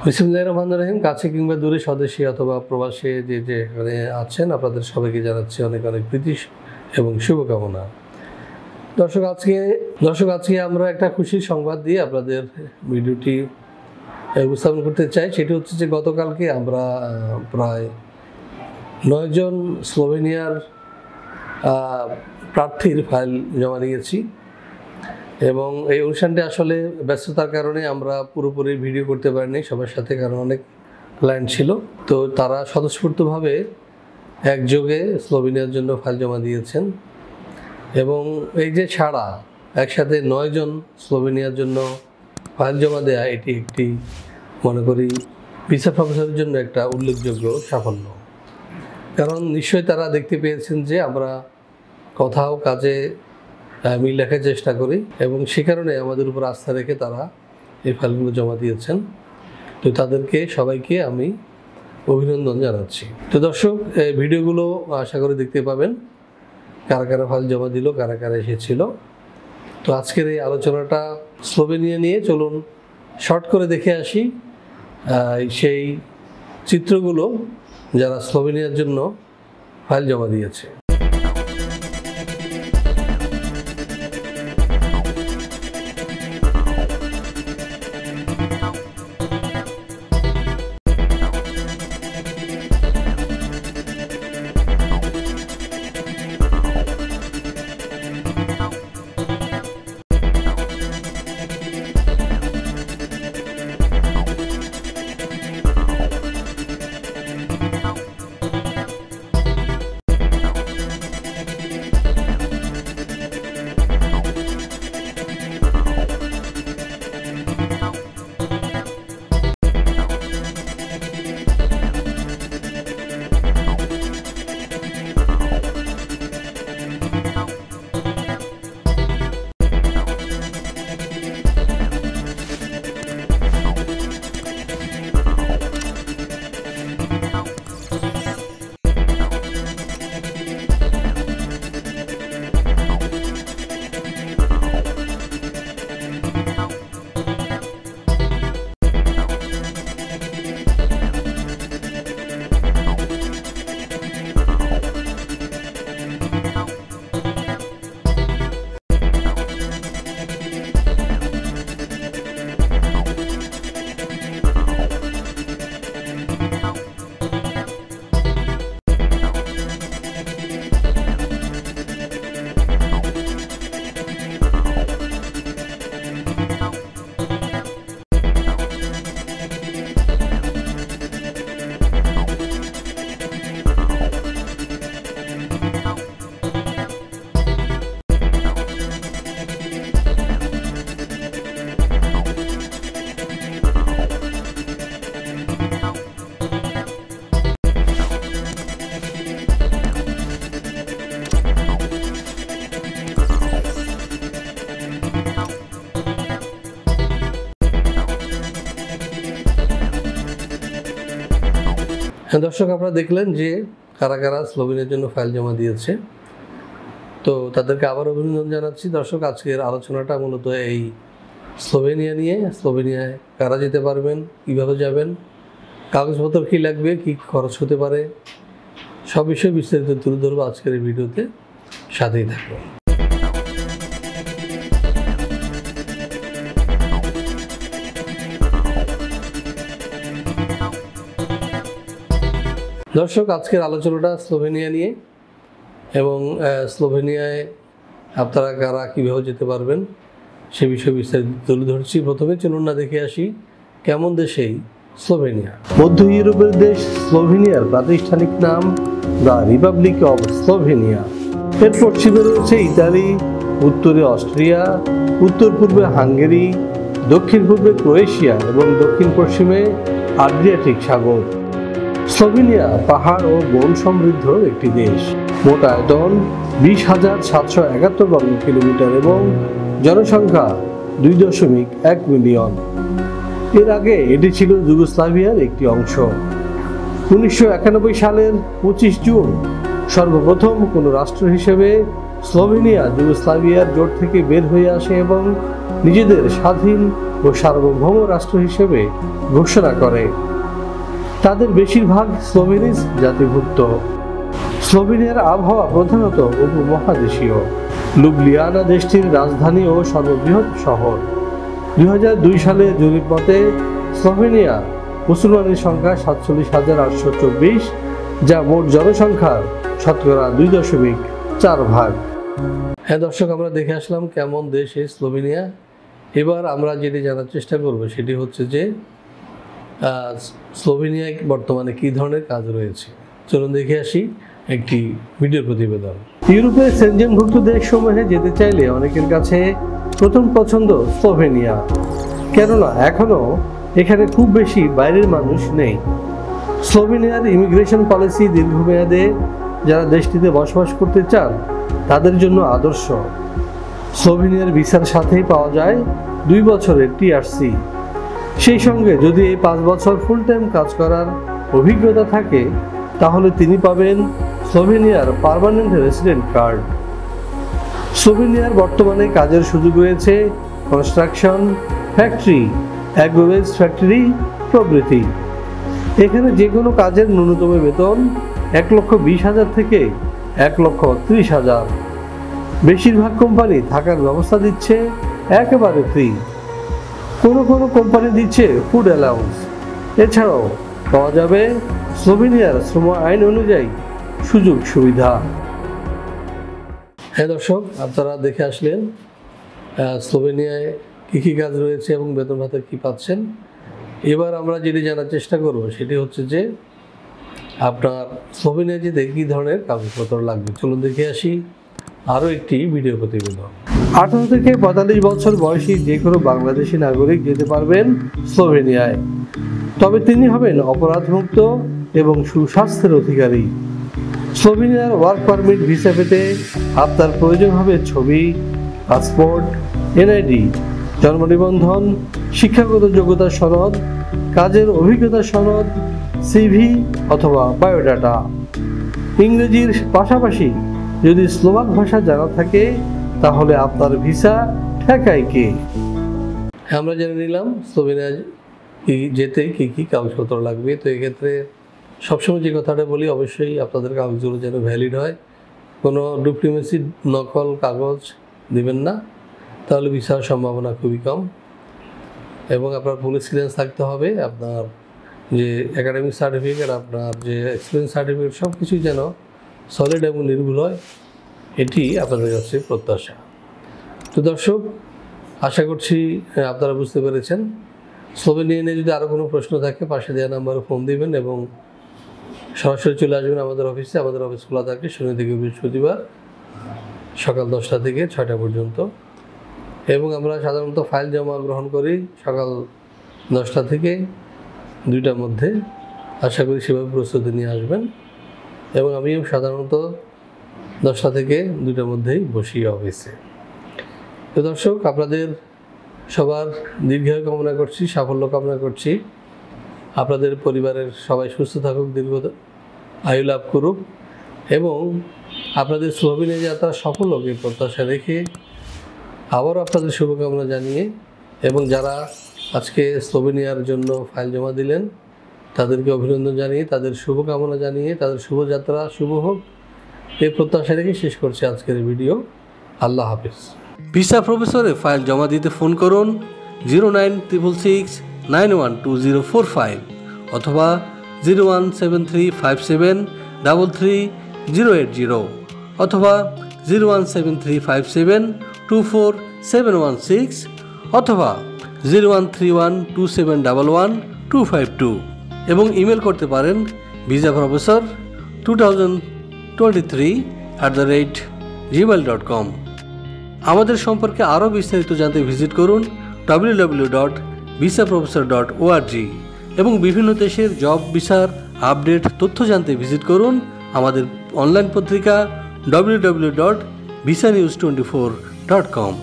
বিসমিল্লাহির রহমানির রহিম। কাছে কিংবা দূরে, স্বদেশী অথবা প্রবাসী যে যেখানে আছেন, আপনাদের সবাইকে জানাচ্ছি অনেক অনেক প্রীতি এবং শুভকামনা। দর্শক আজকে আমরা একটা খুশির সংবাদ দিয়ে আপনাদের ভিডিওটি উপস্থাপন করতে চাই। সেটি হচ্ছে যে গতকালকে আমরা প্রায় 9 জন স্লোভেনিয়ার প্রার্থীর ফাইল জমা দিয়েছি এবং এই অনুষ্ঠানটি আসলে ব্যস্ততার কারণে আমরা পুরোপুরি ভিডিও করতে পারিনি সবার সাথে, কারণ অনেক ক্লায়েন্ট ছিল। তো তারা স্বতঃস্ফূর্তভাবে একযোগে স্লোভেনিয়ার জন্য ফাইল জমা দিয়েছেন এবং এই যে ছাড়া একসাথে 9 জন স্লোভেনিয়ার জন্য ফাইল জমা দেয়া, এটি একটি মনে করি ভিসা প্রফেসরের জন্য একটা উল্লেখযোগ্য সাফল্য। কারণ নিশ্চয়ই তারা দেখতে পেয়েছেন যে আমরা কথাও কাজে মিল রাখার চেষ্টা করি এবং সে কারণে আমাদের উপর আস্থা রেখে তারা এই ফাইলগুলো জমা দিয়েছেন। তো তাদেরকে সবাইকে আমি অভিনন্দন জানাচ্ছি। তো দর্শক, এই ভিডিওগুলো আশা করি দেখতে পাবেন কারা কারা ফাইল জমা দিল, কারা কারা এসেছিল। তো আজকের এই আলোচনাটা স্লোভেনিয়া নিয়ে, চলুন শর্ট করে দেখে আসি সেই চিত্রগুলো যারা স্লোভেনিয়ার জন্য ফাইল জমা দিয়েছে। দর্শক, আপনারা দেখলেন যে কারা কারা স্লোভেনিয়ার জন্য ফাইল জমা দিয়েছে। তো তাদেরকে আবার অভিনন্দন জানাচ্ছি। দর্শক, আজকের আলোচনাটা মূলত এই স্লোভেনিয়া নিয়ে। স্লোভেনিয়ায় কারা যেতে পারবেন, কীভাবে যাবেন, কাগজপত্র কী লাগবে, কী খরচ হতে পারে, সব বিষয়ে বিস্তারিত তুলে ধরবো আজকের এই ভিডিওতে। সাথেই থাকবো। দর্শক, আজকের আলোচনাটা স্লোভেনিয়া নিয়ে এবং স্লোভেনিয়ায় আপনারা কারা কীভাবে যেতে পারবেন সে বিষয়ে বিস্তারিত তুলে ধরছি। প্রথমে চলুন না দেখে আসি কেমন দেশ এই স্লোভেনিয়া। মধ্য ইউরোপের দেশ স্লোভেনিয়ার প্রাতিষ্ঠানিক নাম দ্য রিপাবলিক অফ স্লোভেনিয়া। এর পশ্চিমে রয়েছে ইতালি, উত্তরে অস্ট্রিয়া, উত্তর পূর্বে হাঙ্গেরি, দক্ষিণ পূর্বে ক্রোয়েশিয়া এবং দক্ষিণ পশ্চিমে আড্রিয়াটিক সাগর। স্লোভেনিয়া পাহাড় ও বন সমৃদ্ধ একটি দেশ। মোট আয়তন 20,771 বর্গ কিলোমিটার এবং জনসংখ্যা 2.1 মিলিয়ন। এর আগে এটি ছিল যুগোস্লাভিয়ার একটি অংশ। 1991 সালের 25 জুন সর্বপ্রথম কোনো রাষ্ট্র হিসেবে স্লোভেনিয়া যুগোস্লাভিয়ার জোট থেকে বের হয়ে আসে এবং নিজেদের স্বাধীন ও ও সার্বভৌম রাষ্ট্র হিসেবে ঘোষণা করে। তাদের বেশিরভাগ স্লোভেনিজ জাতিভুক্ত। স্লোভেনিয়ার আবহাওয়া প্রধানত উপমহাদেশীয়। লুবলিয়ানা দেশটির রাজধানী ও সর্ববৃহৎ শহর। 2002 সালে জরিপ মতে স্লোভেনিয়া মুসলমানের সংখ্যা 47,824, যা মোট জনসংখ্যার শতকরা 2.4 ভাগ। হ্যাঁ দর্শক, আমরা দেখে আসলাম কেমন দেশ এই স্লোভেনিয়া। এবার আমরা যেটি জানার চেষ্টা করব সেটি হচ্ছে যে স্লোভেনিয়ায় বর্তমানে কী ধরনের কাজ রয়েছে। চলুন দেখে আসি একটি ভিডিও প্রতিবেদন। ইউরোপের সেনজেনভুক্ত দেশসমূহে যেতে চাইলে অনেকের কাছে প্রথম পছন্দ স্লোভেনিয়া, কেননা এখনও এখানে খুব বেশি বাইরের মানুষ নেই। স্লোভেনিয়ার ইমিগ্রেশন পলিসি দীর্ঘমেয়াদে যারা দেশটিতে বসবাস করতে চান তাদের জন্য আদর্শ। স্লোভেনিয়ার ভিসার সাথেই পাওয়া যায় 2 বছরের টিআরসি। সেই সঙ্গে যদি এই 5 বছর ফুল টাইম কাজ করার অভিজ্ঞতা থাকে তাহলে তিনি পাবেন স্লোভেনিয়ার পার্মানেন্ট রেসিডেন্ট কার্ড। স্লোভেনিয়ার বর্তমানে কাজের সুযোগ রয়েছে কনস্ট্রাকশন, ফ্যাক্টরি, অ্যাগ্রোভেজ ফ্যাক্টরি প্রভৃতি। এখানে যে কোনো কাজের ন্যূনতম বেতন 1,20,000 থেকে 1,30,000। বেশিরভাগ কোম্পানি থাকার ব্যবস্থা দিচ্ছে একেবারে ফ্রি। কোনো কোম্পানি দিচ্ছে ফুড অ্যালাউন্স। এছাড়াও পাওয়া যাবে স্লোভেনিয়ার শ্রম আইন অনুযায়ী সুযোগ সুবিধা। হ্যাঁ দর্শক, আপনারা দেখে আসলেন স্লোভেনিয়ায় কী কী কাজ রয়েছে এবং বেতন ভাতা কী পাচ্ছেন। এবার আমরা যেটি জানার চেষ্টা করব সেটি হচ্ছে যে আপনার স্লোভেনিয়া যেতে কী ধরনের কাগজপত্র লাগবে। চলুন দেখে আসি আরও একটি ভিডিও প্রতিবেদন। 18 থেকে 45 বছর বয়সী যে কোনো বাংলাদেশি নাগরিক যেতে পারবেন স্লোভেনিয়ায়, তবে তিনি হবেন অপরাধমুক্ত এবং সুস্বাস্থ্যের অধিকারী। স্লোভেনিয়ার ওয়ার্ক পারমিট ভিসা পেতে আপনার প্রয়োজন হবে ছবি, পাসপোর্ট, এনআইডি, জন্ম নিবন্ধন, শিক্ষাগত যোগ্যতার সনদ, কাজের অভিজ্ঞতার সনদ, সিভি অথবা বায়োডাটা। ইংরেজির পাশাপাশি যদি স্লোভাক ভাষা জানা থাকে তাহলে আপনার ভিসা ঠেকায় কে। আমরা জেনে নিলাম স্লোভেনিয়া যেতে কী কী কাগজপত্র লাগবে। তো এক্ষেত্রে সবসময় যে কথাটা বলি, অবশ্যই আপনাদের কাগজগুলো যেন ভ্যালিড হয়। কোনো ডুপ্লিমেসি নকল কাগজ দিবেন না, তাহলে ভিসার সম্ভাবনা খুবই কম। এবং আপনার পুলিশ ক্লিয়ারেন্স থাকতে হবে, আপনার যে একাডেমিক সার্টিফিকেট, আপনার যে এক্সপিরিয়েন্স সার্টিফিকেট সব কিছুই যেন সলিড এবং নির্ভুল হয়, এটি আপনাদের কাছে প্রত্যাশা। তো দর্শক, আশা করছি আপনারা বুঝতে পেরেছেন। স্লোভেনিয়া নিয়ে যদি আরও কোনো প্রশ্ন থাকে পাশে দেওয়া নাম্বারে ফোন দিবেন এবং সরাসরি চলে আসবেন আমাদের অফিসে। আমাদের অফিস খোলা থাকে শনি থেকে বৃহস্পতিবার সকাল 10টা থেকে 6টা পর্যন্ত, এবং আমরা সাধারণত ফাইল জমা গ্রহণ করি সকাল 10টা থেকে 2টার মধ্যে। আশা করি সেভাবে প্রস্তুতি নিয়ে আসবেন, এবং আমিও সাধারণত 10টা থেকে 2টার মধ্যেই বসি অফিসে। তো দর্শক, আপনাদের সবার দীর্ঘায়ু কামনা করছি, সাফল্য কামনা করছি। আপনাদের পরিবারের সবাই সুস্থ থাকুক, দীর্ঘ আয়ু লাভ করুক, এবং আপনাদের স্লোভেনিয়া যাত্রা সফল হোক এই প্রত্যাশা রেখে আবারও আপনাদের শুভকামনা জানিয়ে, এবং যারা আজকে স্লোভেনিয়ার জন্য ফাইল জমা দিলেন তাদেরকে অভিনন্দন জানিয়ে, তাদের শুভকামনা জানিয়ে, তাদের শুভযাত্রা শুভ হোক এই প্রত্যাশা রেখে শেষ করছি আজকের ভিডিও। আল্লাহ হাফিজ। ভিসা প্রফেসরে ফাইল জমা দিতে ফোন করুন 09666912045 অথবা 01735733080 অথবা 01735724716 অথবা 013127112252 এবং ইমেল করতে পারেন visaprofessor2023@gmail.com। আমাদের সম্পর্কে আরও বিস্তারিত জানতে ভিজিট করুন www.visaprofessor.org এবং বিভিন্ন দেশের জব ভিসার আপডেট তথ্য জানতে ভিজিট করুন আমাদের অনলাইন পত্রিকা www.visanews24.com।